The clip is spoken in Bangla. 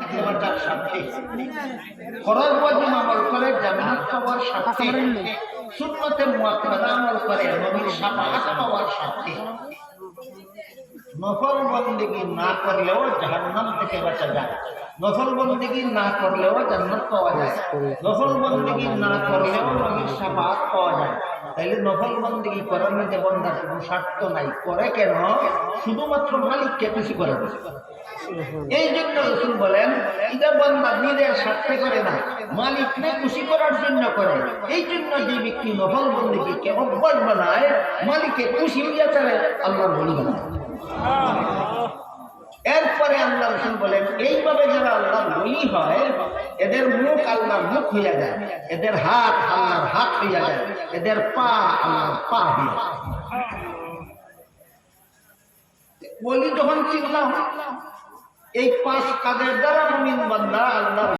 থেকে বাঁচার স্বার্থে, ফরজ ওয়াজিব আমল করে জান্নাত পাওয়ার স্বার্থে, সুন্নতে মুআক্কাদা আমল করে নবীর শাফাআত পাওয়ার স্বার্থে, নফল বন্দেগী না করলেও জাহান্নাম থেকে বাঁচা যায়, নফল বন্দেগী না করলেও জান্নাত পাওয়া যায়, নফল বন্দেগী না করলেও নবীর শাফাআত পাওয়া যায়। তাইলে নফল বন্দেগী করার মধ্যে বান্দার কোনো স্বার্থ নাই, করে কেন? শুধুমাত্র মালিককে খুশি করে। এই জন্য রাসূল বলেন এটা বান্দা নিজের স্বার্থে করে না, মালিককে খুশি করার জন্য করে। এই জন্য যে ব্যক্তি নফল বন্দেগীকে অভ্যাস বানায়, মালিককে খুশি হইয়া চলে, আল্লাহর ওলি বানায়। এরপরে আল্লাহ রাসূল বলেন এইভাবে যারা আল্লাহর ওলি হয় এদের মুখ আল্লাহর মুখ হইয়া যায়, এদের হাত আল্লাহর হাত হইয়া যায়, এদের পা আল্লাহর পা হইয়া যায়। ওলি যখন চিনলাম এই 5 কাজের দ্বারা মুমিন বান্দা আল্লাহর